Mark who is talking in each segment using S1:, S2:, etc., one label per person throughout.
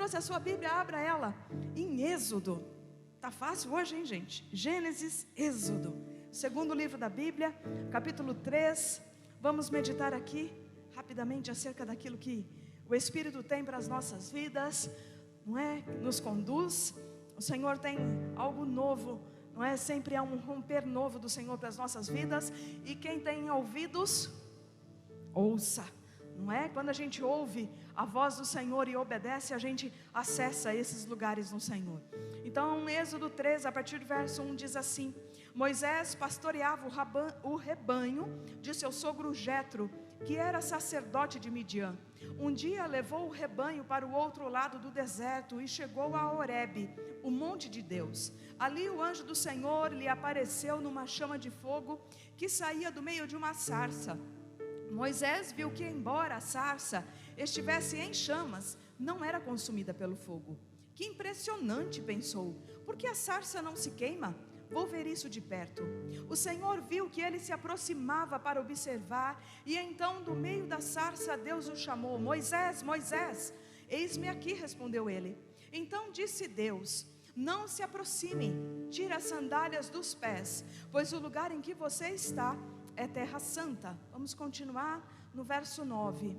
S1: trouxe a sua Bíblia, abra ela em Êxodo. Tá fácil hoje, hein, gente? Gênesis, Êxodo, segundo livro da Bíblia, capítulo 3. Vamos meditar aqui rapidamente acerca daquilo que o Espírito tem para as nossas vidas, não é? Nos conduz. O Senhor tem algo novo, não é? Sempre há um romper novo do Senhor para as nossas vidas. E quem tem ouvidos, ouça, não é? Quando a gente ouve a voz do Senhor e obedece, a gente acessa esses lugares no Senhor. Então, Êxodo 3, a partir do verso 1 diz assim: Moisés pastoreava o rebanho de seu sogro Jetro, que era sacerdote de Midian. Um dia levou o rebanho para o outro lado do deserto e chegou a Horebe, o monte de Deus. Ali o anjo do Senhor lhe apareceu numa chama de fogo que saía do meio de uma sarça. Moisés viu que, embora a sarça estivesse em chamas, não era consumida pelo fogo. Que impressionante, pensou, por que a sarça não se queima? Vou ver isso de perto. O Senhor viu que ele se aproximava para observar, e então do meio da sarça Deus o chamou: Moisés, Moisés. Eis-me aqui, respondeu ele. Então disse Deus: não se aproxime, tire as sandálias dos pés, pois o lugar em que você está é terra santa. Vamos continuar no verso 9.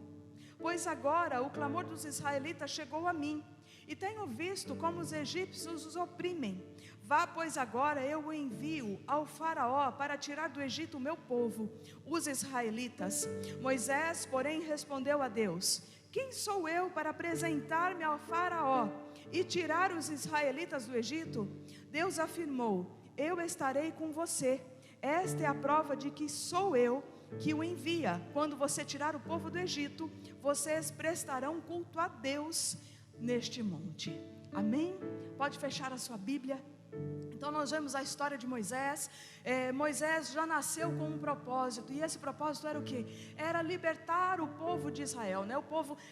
S1: Pois agora o clamor dos israelitas chegou a mim, e tenho visto como os egípcios os oprimem. Vá, pois agora eu o envio ao faraó para tirar do Egito o meu povo, os israelitas. Moisés, porém, respondeu a Deus: quem sou eu para apresentar-me ao faraó e tirar os israelitas do Egito? Deus afirmou: eu estarei com você. Esta é a prova de que sou eu que o envia. Quando você tirar o povo do Egito, vocês prestarão culto a Deus neste monte. Amém? Pode fechar a sua Bíblia. Então nós vemos a história de Moisés. Moisés já nasceu com um propósito, e esse propósito era o quê? Era libertar o povo de Israel, né?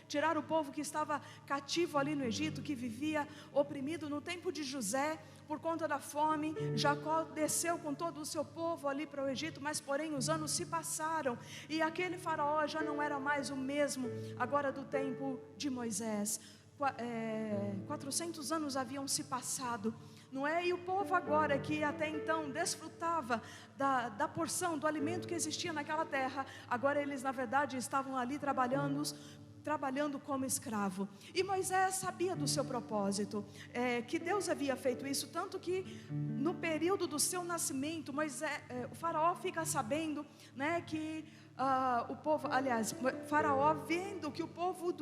S1: Tirar o povo que estava cativo ali no Egito, que vivia oprimido. No tempo de José, por conta da fome, Jacó desceu com todo o seu povo ali para o Egito, mas porém os anos se passaram, e aquele faraó já não era mais o mesmo, agora do tempo de Moisés. 400 anos haviam se passado, não é? E o povo agora, que até então desfrutava da porção, do alimento que existia naquela terra, agora eles na verdade estavam ali trabalhando como escravo. E Moisés sabia do seu propósito, que Deus havia feito isso, tanto que no período do seu nascimento, o faraó fica sabendo, né, que Faraó, vendo que o povo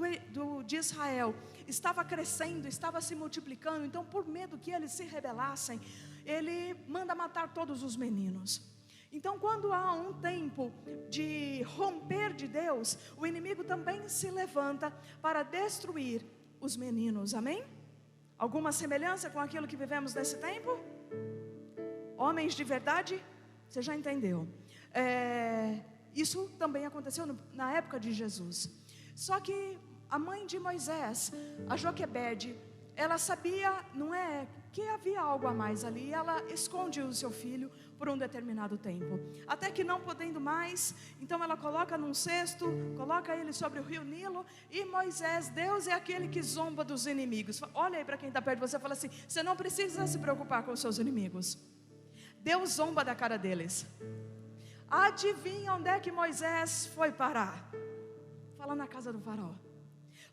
S1: de Israel estava crescendo, estava se multiplicando, então por medo que eles se rebelassem, ele manda matar todos os meninos. Então, quando há um tempo de romper de Deus, o inimigo também se levanta para destruir os meninos. Amém? Alguma semelhança com aquilo que vivemos nesse tempo? Homens de verdade? Você já entendeu? Isso também aconteceu na época de Jesus. Só que a mãe de Moisés, a Joquebede, ela sabia, não é, que havia algo a mais ali. Ela esconde o seu filho por um determinado tempo, até que não podendo mais, então ela coloca num cesto, coloca ele sobre o rio Nilo. E Moisés, Deus é aquele que zomba dos inimigos. Olha aí para quem está perto de você e fala assim: você não precisa se preocupar com os seus inimigos, Deus zomba da cara deles. Adivinha onde é que Moisés foi parar? Fala, na casa do faraó.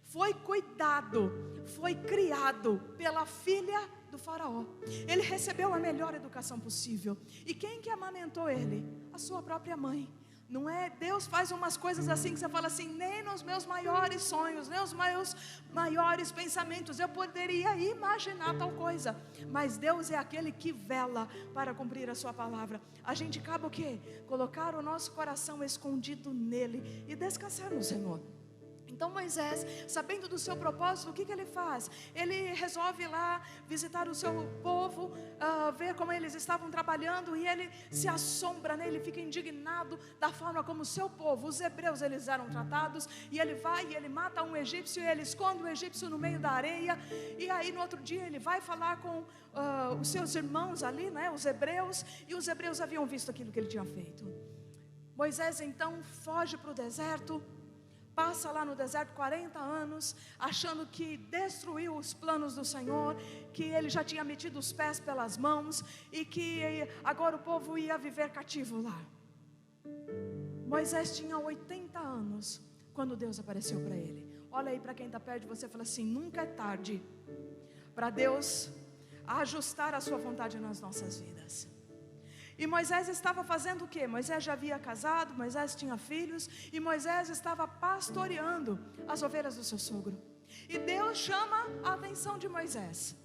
S1: Foi cuidado, foi criado pela filha do faraó. Ele recebeu a melhor educação possível. E quem que amamentou ele? A sua própria mãe. Não é? Deus faz umas coisas assim que você fala assim: nem nos meus maiores sonhos, nem nos meus maiores pensamentos eu poderia imaginar tal coisa. Mas Deus é aquele que vela para cumprir a sua palavra. A gente acaba o quê? Colocar o nosso coração escondido nele e descansar no Senhor. Então Moisés, sabendo do seu propósito, o que ele faz? Ele resolve ir lá visitar o seu povo, ver como eles estavam trabalhando, e ele se assombra, né? Ele fica indignado da forma como o seu povo, os hebreus, eles eram tratados. E ele vai e ele mata um egípcio, e ele esconde o egípcio no meio da areia. E aí no outro dia ele vai falar com os seus irmãos ali, né? Os hebreus, e os hebreus haviam visto aquilo que ele tinha feito. Moisés então foge para o deserto, passa lá no deserto 40 anos, achando que destruiu os planos do Senhor, que ele já tinha metido os pés pelas mãos, e que agora o povo ia viver cativo lá. Moisés tinha 80 anos, quando Deus apareceu para ele. Olha aí para quem está perto de você e fala assim: nunca é tarde para Deus ajustar a sua vontade nas nossas vidas. E Moisés estava fazendo o quê? Moisés já havia casado, Moisés tinha filhos, e Moisés estava pastoreando as ovelhas do seu sogro. E Deus chama a atenção de Moisés.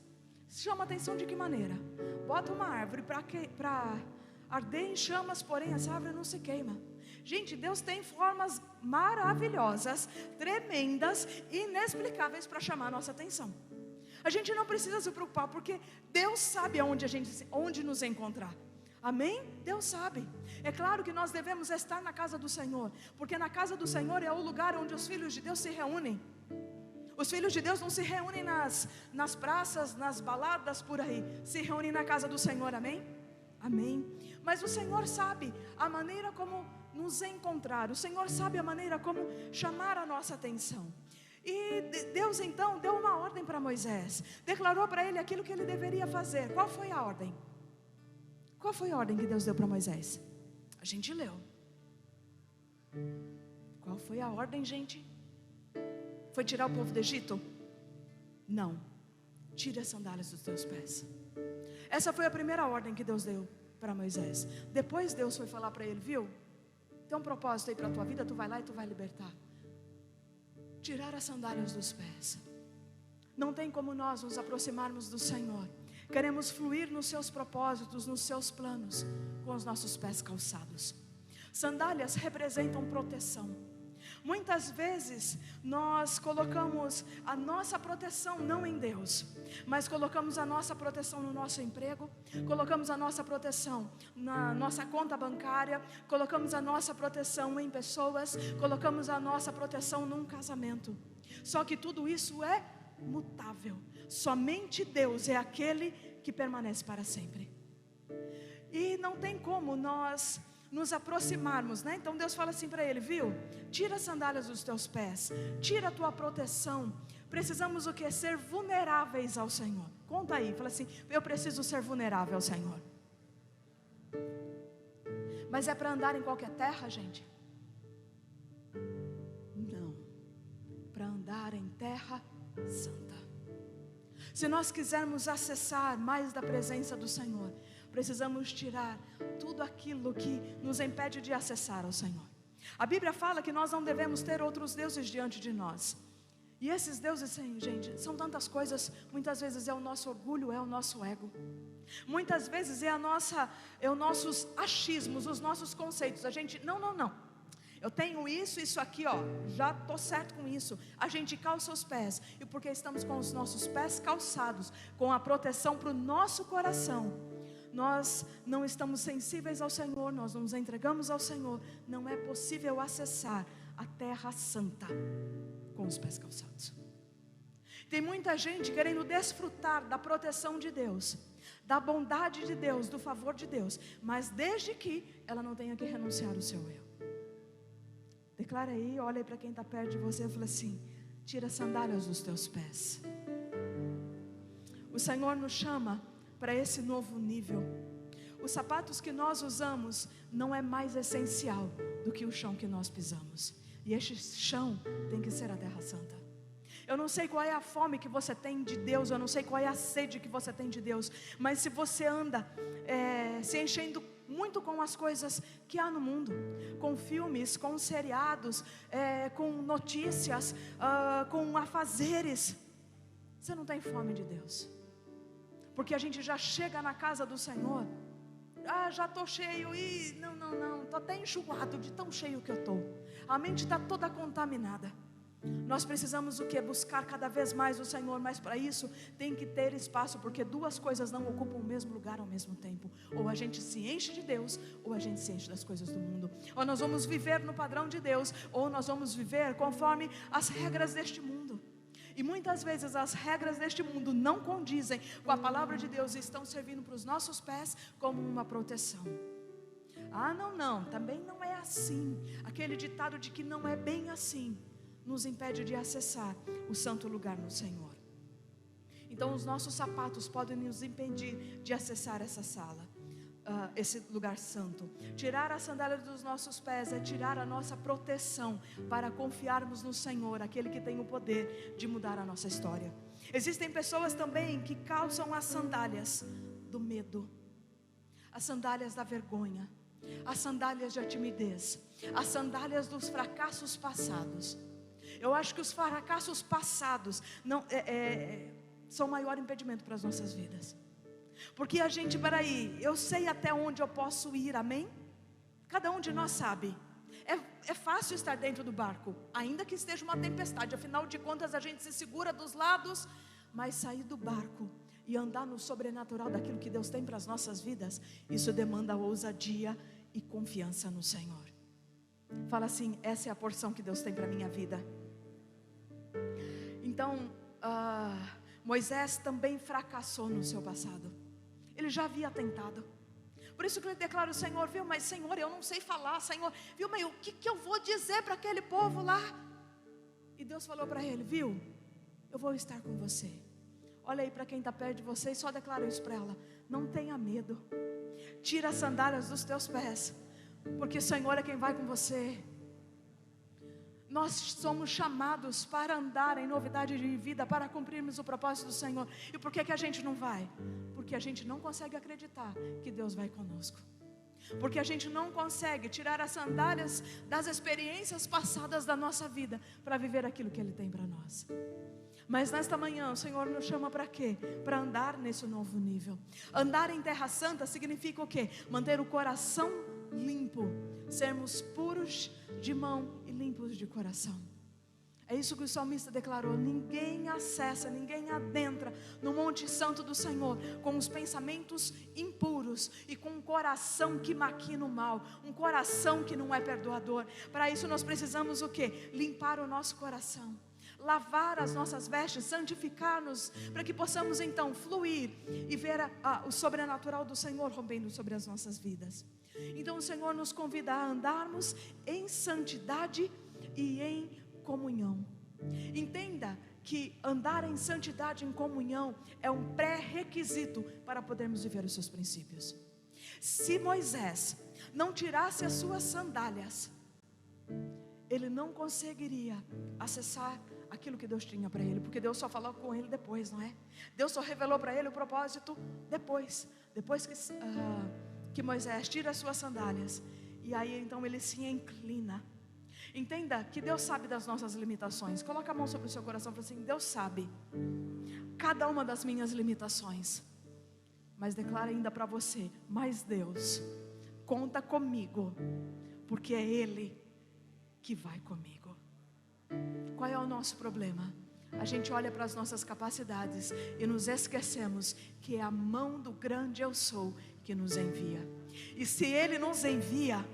S1: Chama a atenção de que maneira? Bota uma árvore para arder em chamas, porém essa árvore não se queima. Gente, Deus tem formas maravilhosas, tremendas, inexplicáveis para chamar a nossa atenção. A gente não precisa se preocupar, porque Deus sabe onde nos encontrar. Amém? Deus sabe. É claro que nós devemos estar na casa do Senhor, porque na casa do Senhor é o lugar onde os filhos de Deus se reúnem. Os filhos de Deus não se reúnem nas praças, nas baladas por aí, se reúnem na casa do Senhor, amém? Amém. Mas o Senhor sabe a maneira como nos encontrar, o Senhor sabe a maneira como chamar a nossa atenção. E Deus então deu uma ordem para Moisés, declarou para ele aquilo que ele deveria fazer. Qual foi a ordem? Qual foi a ordem que Deus deu para Moisés? A gente leu. Qual foi a ordem, gente? Foi tirar o povo do Egito? Não. Tire as sandálias dos teus pés. Essa foi a primeira ordem que Deus deu para Moisés. Depois Deus foi falar para ele: viu? Tem um propósito aí para a tua vida, tu vai lá e tu vai libertar. Tirar as sandálias dos pés. Não tem como nós nos aproximarmos do Senhor. Queremos fluir nos seus propósitos, nos seus planos, com os nossos pés calçados. Sandálias representam proteção. Muitas vezes nós colocamos a nossa proteção não em Deus, mas colocamos a nossa proteção no nosso emprego, colocamos a nossa proteção na nossa conta bancária, colocamos a nossa proteção em pessoas, colocamos a nossa proteção num casamento. Só que tudo isso é mutável. Somente Deus é aquele que permanece para sempre. E não tem como nós nos aproximarmos, né? Então Deus fala assim para ele: viu? Tira as sandálias dos teus pés, tira a tua proteção. Precisamos o que? Ser vulneráveis ao Senhor. Conta aí, fala assim: eu preciso ser vulnerável ao Senhor. Mas é para andar em qualquer terra, gente? Não. Para andar em terra santa. Se nós quisermos acessar mais da presença do Senhor, precisamos tirar tudo aquilo que nos impede de acessar ao Senhor. A Bíblia fala que nós não devemos ter outros deuses diante de nós. E esses deuses, gente, são tantas coisas. Muitas vezes é o nosso orgulho, é o nosso ego. Muitas vezes é os nossos achismos, os nossos conceitos. A gente, não. Eu tenho isso aqui, ó, já estou certo com isso. A gente calça os pés. E porque estamos com os nossos pés calçados, com a proteção para o nosso coração, nós não estamos sensíveis ao Senhor, nós não nos entregamos ao Senhor. Não é possível acessar a terra santa com os pés calçados. Tem muita gente querendo desfrutar da proteção de Deus, da bondade de Deus, do favor de Deus, mas desde que ela não tenha que renunciar ao seu eu. Declara aí, olha aí para quem está perto de você e fala assim: tira as sandálias dos teus pés. O Senhor nos chama para esse novo nível. Os sapatos que nós usamos não é mais essencial do que o chão que nós pisamos. E este chão tem que ser a terra santa. Eu não sei qual é a fome que você tem de Deus, eu não sei qual é a sede que você tem de Deus, mas se você anda se enchendo muito com as coisas que há no mundo, com filmes, com seriados, com notícias, com afazeres, você não tem fome de Deus. Porque a gente já chega na casa do Senhor, já estou cheio, e não, estou até enxugado de tão cheio que eu estou. A mente está toda contaminada. Nós precisamos o que? Buscar cada vez mais o Senhor, mas para isso tem que ter espaço, porque duas coisas não ocupam o mesmo lugar ao mesmo tempo. Ou a gente se enche de Deus, ou a gente se enche das coisas do mundo. Ou nós vamos viver no padrão de Deus, ou nós vamos viver conforme as regras deste mundo. E muitas vezes as regras deste mundo não condizem com a palavra de Deus e estão servindo para os nossos pés como uma proteção. Não, também não é assim. Aquele ditado de que não é bem assim, nos impede de acessar o santo lugar no Senhor. Então os nossos sapatos podem nos impedir de acessar essa sala, esse lugar santo. Tirar a sandália dos nossos pés é tirar a nossa proteção para confiarmos no Senhor, aquele que tem o poder de mudar a nossa história. Existem pessoas também que calçam as sandálias do medo, as sandálias da vergonha, as sandálias da timidez, as sandálias dos fracassos passados. Eu acho que os fracassos passados são o maior impedimento para as nossas vidas. Porque a gente, peraí, eu sei até onde eu posso ir, amém? Cada um de nós sabe. É fácil estar dentro do barco, ainda que esteja uma tempestade. Afinal de contas a gente se segura dos lados. Mas sair do barco e andar no sobrenatural daquilo que Deus tem para as nossas vidas, isso demanda ousadia e confiança no Senhor. Fala assim: essa é a porção que Deus tem para a minha vida. Então Moisés também fracassou no seu passado. Ele já havia tentado. Por isso que ele declara: o Senhor, viu, mas Senhor, eu não sei falar, Senhor, viu, mas o que eu vou dizer para aquele povo lá? E Deus falou para ele: viu, eu vou estar com você. Olha aí para quem está perto de você e só declara isso para ela: não tenha medo, tira as sandálias dos teus pés, porque o Senhor é quem vai com você. Nós somos chamados para andar em novidade de vida, para cumprirmos o propósito do Senhor. E por que a gente não vai? Porque a gente não consegue acreditar que Deus vai conosco. Porque a gente não consegue tirar as sandálias das experiências passadas da nossa vida para viver aquilo que Ele tem para nós. Mas nesta manhã o Senhor nos chama para quê? Para andar nesse novo nível. Andar em terra santa significa o quê? Manter o coração limpo, sermos puros de mão e limpos de coração. É isso que o salmista declarou: ninguém acessa, ninguém adentra no monte santo do Senhor com os pensamentos impuros e com um coração que maquina o mal, um coração que não é perdoador. Para isso nós precisamos o quê? Limpar o nosso coração, lavar as nossas vestes, santificar-nos, para que possamos então fluir e ver o sobrenatural do Senhor rompendo sobre as nossas vidas. Então o Senhor nos convida a andarmos em santidade e em comunhão. Entenda que andar em santidade e em comunhão é um pré-requisito para podermos viver os seus princípios. Se Moisés não tirasse as suas sandálias, ele não conseguiria acessar aquilo que Deus tinha para ele, porque Deus só falou com ele depois, não é? Deus só revelou para ele o propósito depois que Moisés tira as suas sandálias, e aí então ele se inclina. Entenda que Deus sabe das nossas limitações. Coloca a mão sobre o seu coração e fala assim: Deus sabe cada uma das minhas limitações, mas declara ainda para você: mas Deus conta comigo, porque é Ele que vai comigo. Qual é o nosso problema? A gente olha para as nossas capacidades e nos esquecemos que é a mão do grande eu sou que nos envia. E se Ele nos envia,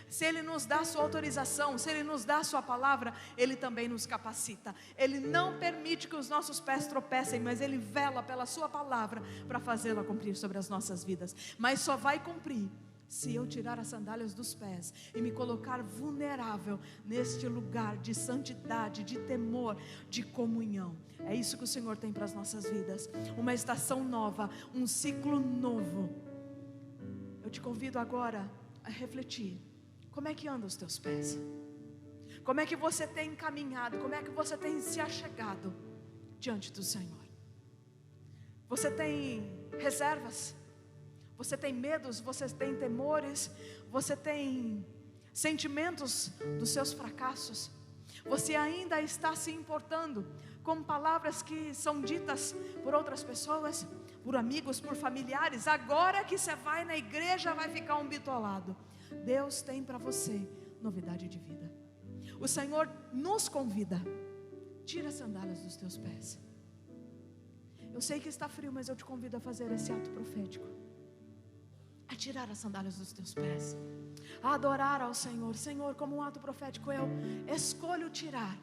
S1: se Ele nos dá a sua autorização, se Ele nos dá a sua palavra, Ele também nos capacita. Ele não permite que os nossos pés tropecem, mas Ele vela pela sua palavra para fazê-la cumprir sobre as nossas vidas. Mas só vai cumprir se eu tirar as sandálias dos pés e me colocar vulnerável neste lugar de santidade, de temor, de comunhão. É isso que o Senhor tem para as nossas vidas. Uma estação nova, um ciclo novo. Eu te convido agora a refletir. Como é que andam os teus pés? Como é que você tem caminhado? Como é que você tem se achegado diante do Senhor? Você tem reservas? Você tem medos? Você tem temores? Você tem sentimentos dos seus fracassos? Você ainda está se importando com palavras que são ditas por outras pessoas, por amigos, por familiares? Agora que você vai na igreja vai ficar um bitolado. Deus tem para você novidade de vida. O Senhor nos convida: tira as sandálias dos teus pés. Eu sei que está frio, mas eu te convido a fazer esse ato profético, a tirar as sandálias dos teus pés, a adorar ao Senhor. Senhor, como um ato profético, eu escolho tirar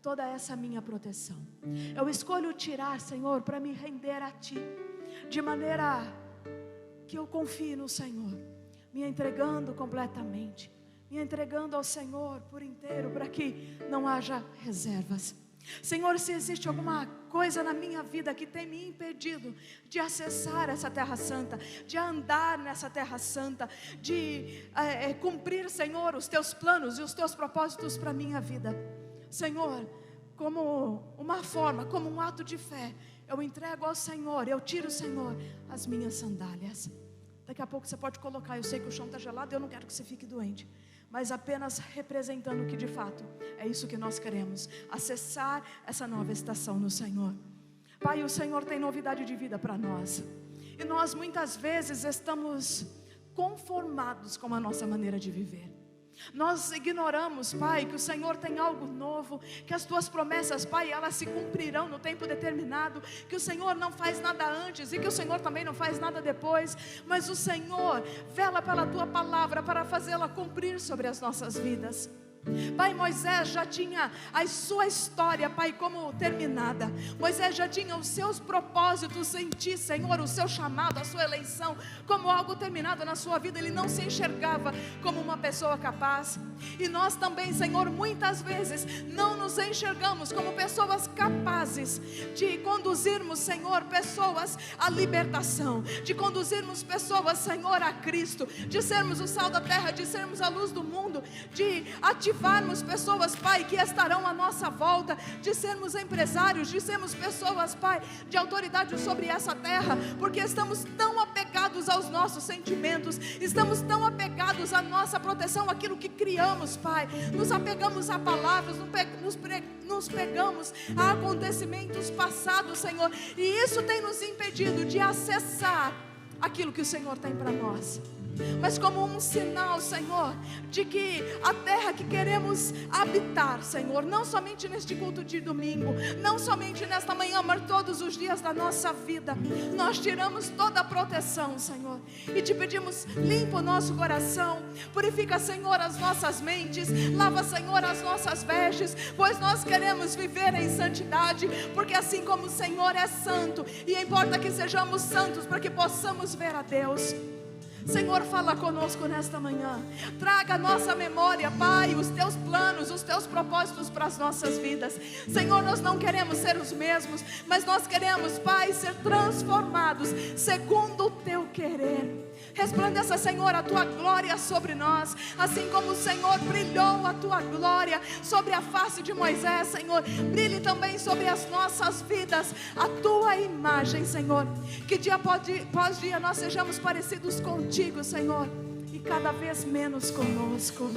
S1: toda essa minha proteção. Eu escolho tirar, Senhor, para me render a Ti, de maneira que eu confie no Senhor, me entregando completamente, e entregando ao Senhor por inteiro, para que não haja reservas. Senhor, se existe alguma coisa na minha vida que tem me impedido de acessar essa terra santa, de andar nessa terra santa, de cumprir, Senhor, os teus planos e os teus propósitos para a minha vida, Senhor, como uma forma, como um ato de fé, eu entrego ao Senhor, eu tiro, Senhor, as minhas sandálias. Daqui a pouco você pode colocar, eu sei que o chão está gelado, eu não quero que você fique doente, mas apenas representando que de fato é isso que nós queremos, acessar essa nova estação no Senhor. Pai, o Senhor tem novidade de vida para nós, e nós muitas vezes estamos conformados com a nossa maneira de viver. Nós ignoramos, Pai, que o Senhor tem algo novo, que as Tuas promessas, Pai, elas se cumprirão no tempo determinado, que o Senhor não faz nada antes e que o Senhor também não faz nada depois, mas o Senhor vela pela Tua palavra para fazê-la cumprir sobre as nossas vidas. Pai, Moisés já tinha a sua história, Pai, como terminada. Moisés já tinha os seus propósitos em Ti, Senhor, o seu chamado, a sua eleição como algo terminado na sua vida. Ele não se enxergava como uma pessoa capaz. E nós também, Senhor, muitas vezes não nos enxergamos como pessoas capazes de conduzirmos, Senhor, pessoas à libertação, de conduzirmos pessoas, Senhor, a Cristo, de sermos o sal da terra, de sermos a luz do mundo, de ativarmos pessoas, Pai, que estarão à nossa volta, de sermos empresários, de sermos pessoas, Pai, de autoridade sobre essa terra, porque estamos tão apegados aos nossos sentimentos, estamos tão apegados à nossa proteção, aquilo que criamos, Pai, nos apegamos a palavras, nos pegamos a acontecimentos passados, Senhor, e isso tem nos impedido de acessar aquilo que o Senhor tem para nós. Mas como um sinal, Senhor, de que a terra que queremos habitar, Senhor, não somente neste culto de domingo, não somente nesta manhã, mas todos os dias da nossa vida, nós tiramos toda a proteção, Senhor, e te pedimos, limpa o nosso coração, purifica, Senhor, as nossas mentes, lava, Senhor, as nossas vestes, pois nós queremos viver em santidade, porque assim como o Senhor é santo, e importa que sejamos santos para que possamos ver a Deus. Senhor, fala conosco nesta manhã, traga à nossa memória, Pai, os Teus planos, os Teus propósitos para as nossas vidas. Senhor, nós não queremos ser os mesmos, mas nós queremos, Pai, ser transformados segundo o Teu querer. Resplandeça, Senhor, a Tua glória sobre nós, assim como o Senhor brilhou a Tua glória sobre a face de Moisés, Senhor, brilhe também sobre as nossas vidas a Tua imagem, Senhor, que dia após dia nós sejamos parecidos contigo, Senhor, e cada vez menos conosco.